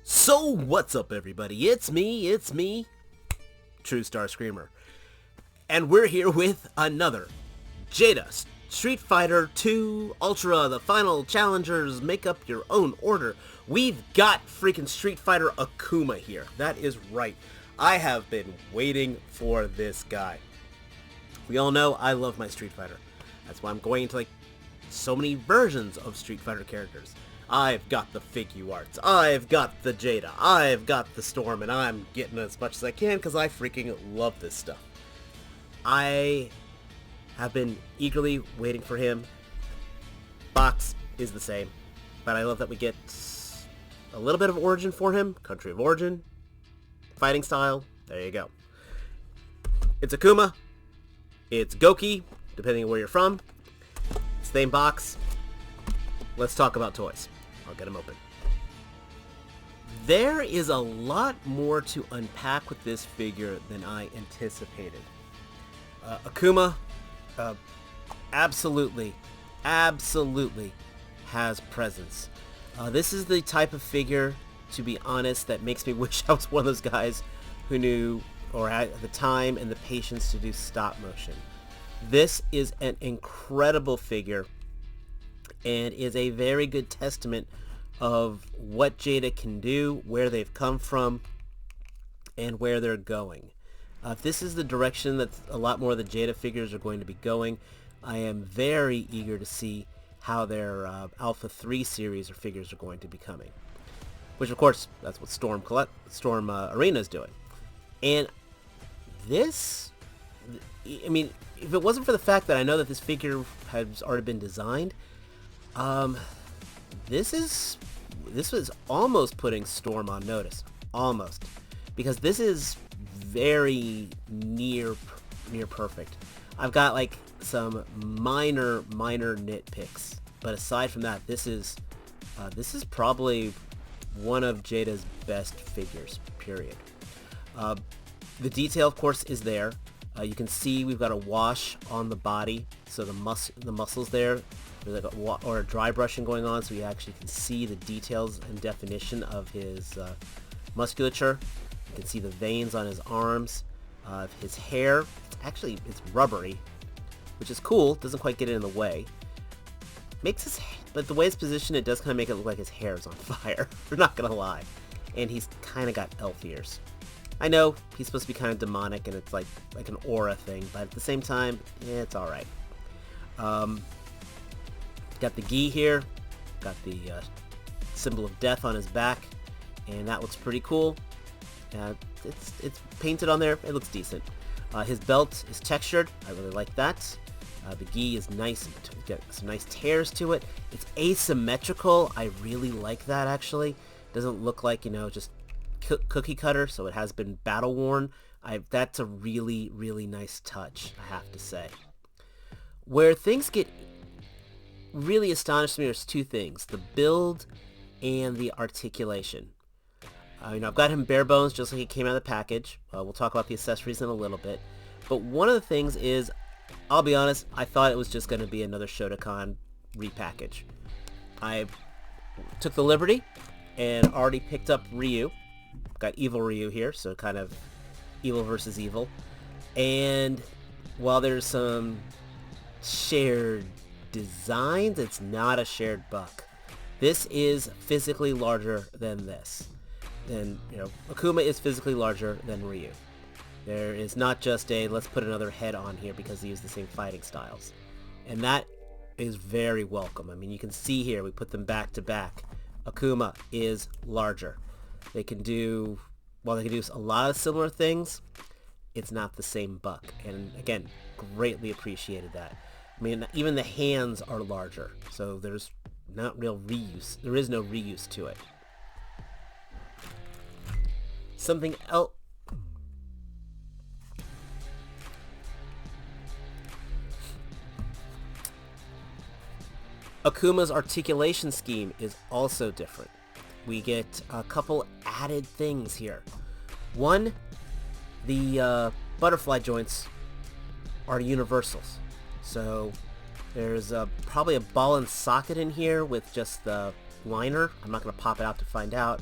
So what's up, everybody? It's me, True Star Screamer. And we're here with another Jada Street Fighter 2 Ultra, the final challengers, make up your own order. We've got freaking Street Fighter Akuma here. That is right. I have been waiting for this guy. We all know I love my Street Fighter. That's why I'm going into so many versions of Street Fighter characters. I've got the Figuarts, I've got the Jada, I've got the Storm, and I'm getting as much as I can because I freaking love this stuff. I have been eagerly waiting for him. Box is the same, but I love that we get a little bit of origin for him, country of origin, fighting style, there you go. It's Akuma, it's Goki, depending on where you're from, same box. Let's talk about toys. I'll get them open. There is a lot more to unpack with this figure than I anticipated. Akuma absolutely has presence. This is the type of figure, to be honest, that makes me wish I was one of those guys who knew, or had the time and the patience to do stop motion. This is an incredible figure and is a very good testament of what Jada can do, where they've come from, and where they're going. If this is the direction that a lot more of the Jada figures are going to be going, I am very eager to see how their Alpha 3 series or figures are going to be coming. Which, of course, that's what Storm Arena is doing. And this, I mean, if it wasn't for the fact that I know that this figure has already been designed, this was almost putting Storm on notice, almost, because this is very near perfect. I've got some minor nitpicks, but aside from that, this is probably one of Jada's best figures, period. The detail, of course, is there. You can see we've got a wash on the body, so the muscles there. There's a dry brushing going on, so you actually can see the details and definition of his musculature. You can see the veins on his arms. His hair, actually, it's rubbery, which is cool. Doesn't quite get it in the way. But the way it's positioned, it does kind of make it look like his hair is on fire. We're not gonna lie. And he's kind of got elf ears. I know he's supposed to be kind of demonic, and it's like an aura thing, but at the same time, it's all right. Got the gi here, got the symbol of death on his back, and that looks pretty cool. It's painted on there, it looks decent. His belt is textured, I really like that. The gi is nice, got some nice tears to it. It's asymmetrical, I really like that actually. Doesn't look like, just cookie cutter, so it has been battle worn. That's a really nice touch, I have to say. Where things get really astonished me, there's two things: the build and the articulation. I've got him bare bones, just like he came out of the package. We'll talk about the accessories in a little bit. But one of the things is, I'll be honest, I thought it was just going to be another Shotokan repackage. I took the liberty and already picked up Ryu. Got Evil Ryu here, so kind of evil versus evil. And while there's some shared designs, it's not a shared buck. This is physically larger than this. And, Akuma is physically larger than Ryu. There is not just a, let's put another head on here because they use the same fighting styles. And that is very welcome. I mean, you can see here, we put them back to back. Akuma is larger. They can do a lot of similar things, it's not the same buck. And again, greatly appreciated that. I mean, even the hands are larger, so there's not real reuse. There is no reuse to it. Something else. Akuma's articulation scheme is also different. We get a couple added things here. One, the butterfly joints are universals. So there's probably a ball and socket in here with just the liner. I'm not going to pop it out to find out.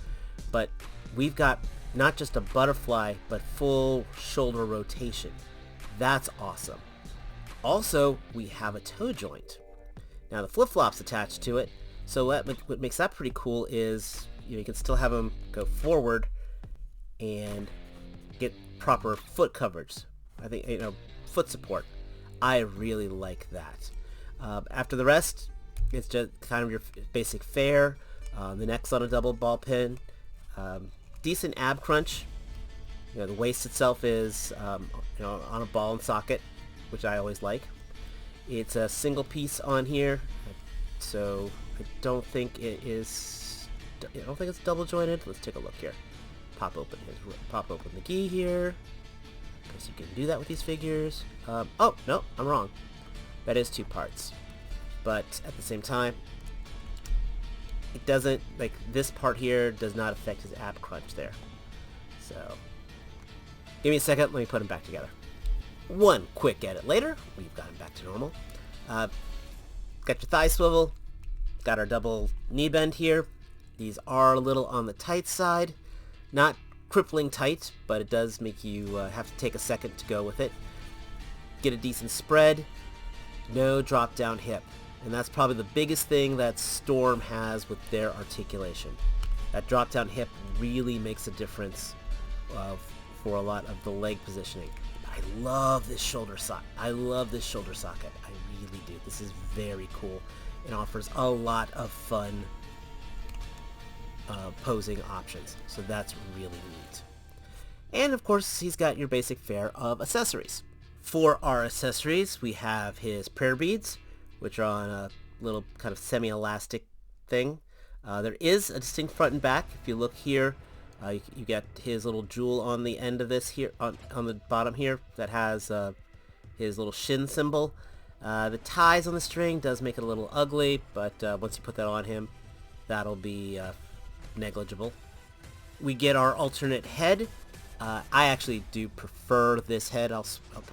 but we've got not just a butterfly, but full shoulder rotation. That's awesome. Also, we have a toe joint. Now the flip-flop's attached to it, so what makes that pretty cool is you can still have them go forward and get proper foot coverage. I think, foot support. I really like that. After the rest, it's just kind of your basic fare. The neck's on a double ball pin. Decent ab crunch. The waist itself is on a ball and socket, which I always like. It's a single piece on here, so I don't think it's double jointed. Let's take a look here. Pop open the key here, because you can do that with these figures. Oh no, I'm wrong. That is 2 parts, but at the same time, it doesn't, like, this part here does not affect his ab crunch there. So give me a second, let me put him back together. One quick edit later, we've got him back to normal. Got your thigh swivel, got our double knee bend here. These are a little on the tight side. Not crippling tight, but it does make you have to take a second to go with it. Get a decent spread. No drop down hip. And that's probably the biggest thing that Storm has with their articulation. That drop down hip really makes a difference for a lot of the leg positioning. I love this shoulder socket. I really do. This is very cool. It offers a lot of fun posing options. So that's really neat. And of course, he's got your basic fare of accessories. For our accessories, we have his prayer beads, which are on a little kind of semi-elastic thing. There is a distinct front and back. If you look here, you get his little jewel on the end of this here, on the bottom here, that has his little shin symbol. The ties on the string does make it a little ugly, but once you put that on him, that'll be negligible. We get our alternate head. I actually do prefer this head,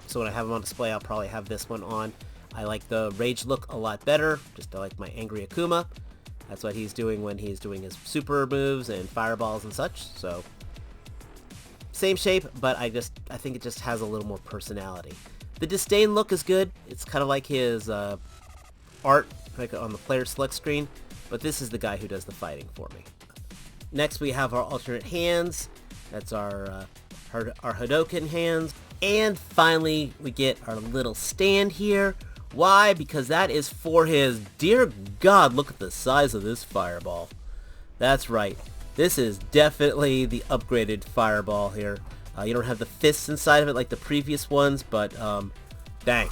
so when I have him on display, I'll probably have this one on. I like the rage look a lot better, just like my angry Akuma. That's what he's doing when he's doing his super moves and fireballs and such. So same shape, but I think it just has a little more personality. The disdain look is good. It's kind of like his art, like on the player select screen, but this is the guy who does the fighting for me. Next we have our alternate hands. That's our Hadoken hands. And finally we get our little stand here. Why? Because that is for his, dear God, look at the size of this fireball. That's right. This is definitely the upgraded fireball here. You don't have the fists inside of it like the previous ones, but dang.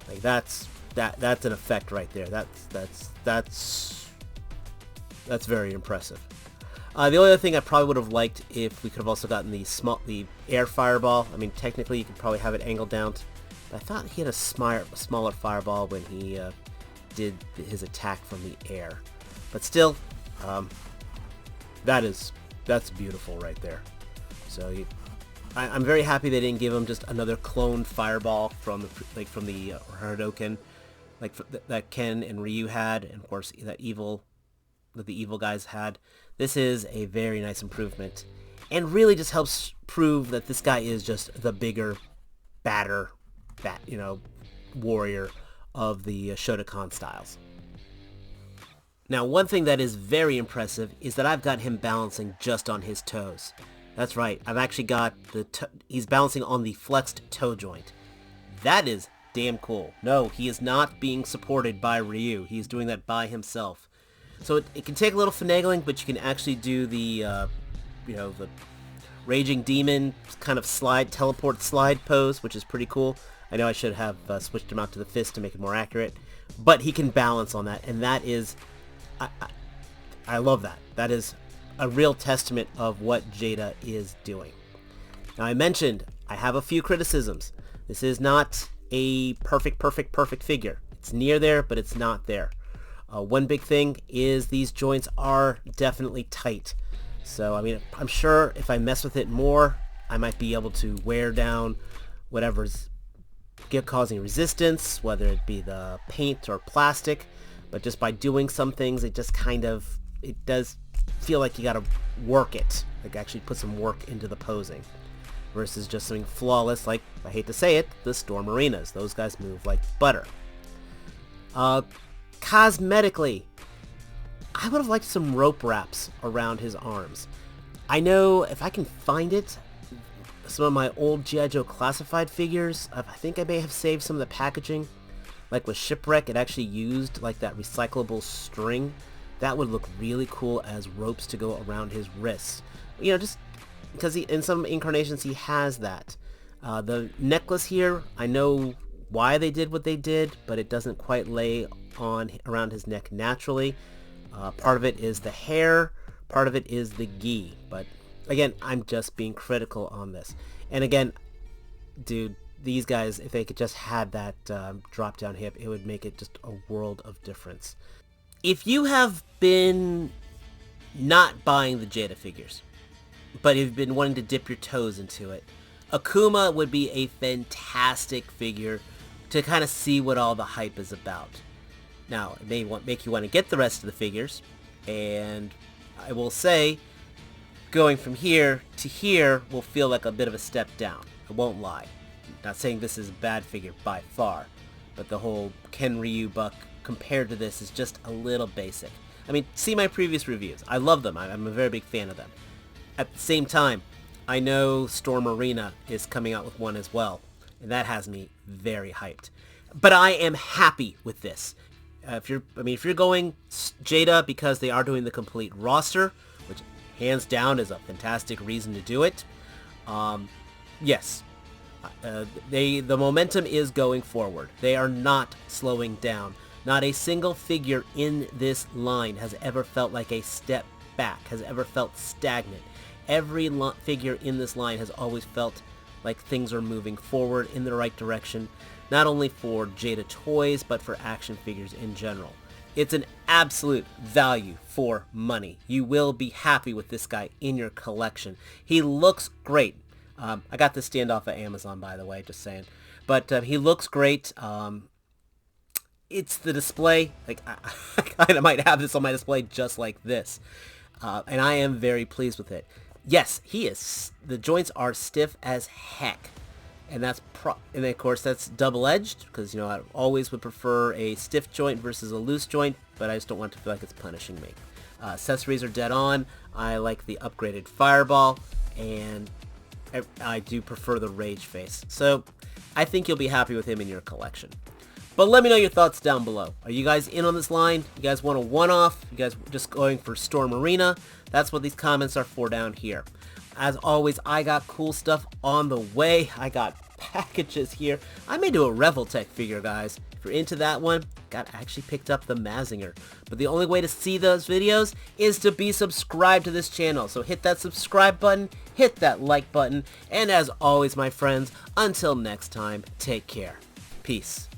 Like that's an effect right there. That's very impressive. The only other thing I probably would have liked if we could have also gotten the air fireball. I mean, technically you could probably have it angled down. But I thought he had a smaller fireball when he did his attack from the air. But still, that's beautiful right there. So I'm very happy they didn't give him just another cloned fireball from the Hadoken, that Ken and Ryu had, and of course that the evil guys had. This is a very nice improvement, and really just helps prove that this guy is just the bigger, badder, warrior of the Shotokan styles. Now, one thing that is very impressive is that I've got him balancing just on his toes. That's right, I've actually got he's balancing on the flexed toe joint. That is damn cool. No, he is not being supported by Ryu. He's doing that by himself. So it can take a little finagling, but you can actually do the the Raging Demon kind of teleport slide pose, which is pretty cool. I know I should have switched him out to the fist to make it more accurate, but he can balance on that, and that is, I love that. That is a real testament of what Jada is doing. Now, I mentioned I have a few criticisms. This is not a perfect figure. It's near there, but it's not there. One big thing is these joints are definitely tight. So, I mean, I'm sure if I mess with it more, I might be able to wear down whatever's causing resistance, whether it be the paint or plastic. But just by doing some things, it just kind of, it does feel like you gotta work it, like actually put some work into the posing, versus just something flawless like, I hate to say it, the Storm Arenas. Those guys move like butter. Cosmetically, I would have liked some rope wraps around his arms. I know if I can find it, some of my old G.I. Joe classified figures, I think I may have saved some of the packaging. Like with Shipwreck, it actually used like that recyclable string. That would look really cool as ropes to go around his wrists. You know, just because in some incarnations he has that. The necklace here, I know why they did what they did, but it doesn't quite lay on around his neck naturally. Part of it is the hair, part of it is the gi. But again, I'm just being critical on this. And again, dude, these guys, if they could just have that drop down hip, it would make it just a world of difference. If you have been not buying the Jada figures, but you've been wanting to dip your toes into it, Akuma would be a fantastic figure to kind of see what all the hype is about. Now, it may make you want to get the rest of the figures, and I will say, going from here to here will feel like a bit of a step down. I won't lie. Not saying this is a bad figure by far, but the whole Ken Ryu buck compared to this is just a little basic. I mean, see my previous reviews. I love them. I'm a very big fan of them. At the same time, I know Storm Arena is coming out with one as well, and that has me very hyped. But I am happy with this. If you're going Jada because they are doing the complete roster, which hands down is a fantastic reason to do it. Yes, the momentum is going forward. They are not slowing down. Not a single figure in this line has ever felt like a step back, has ever felt stagnant. Every figure in this line has always felt like things are moving forward in the right direction, not only for Jada toys, but for action figures in general. It's an absolute value for money. You will be happy with this guy in your collection. He looks great. I got this stand off of Amazon, by the way, just saying. But he looks great. It's the display. Like, I kind of might have this on my display just like this. And I am very pleased with it. Yes, the joints are stiff as heck. And and of course that's double-edged, because, you know, I always would prefer a stiff joint versus a loose joint, but I just don't want to feel like it's punishing me. Accessories are dead on. I like the upgraded fireball, and I do prefer the rage face. So I think you'll be happy with him in your collection. But let me know your thoughts down below. Are you guys in on this line? You guys want a one-off? You guys just going for Storm Arena? That's what these comments are for down here. As always, I got cool stuff on the way. I got packages here. I may do a Revoltech figure, guys. If you're into that one, actually picked up the Mazinger. But the only way to see those videos is to be subscribed to this channel. So hit that subscribe button, hit that like button, and as always, my friends, until next time, take care. Peace.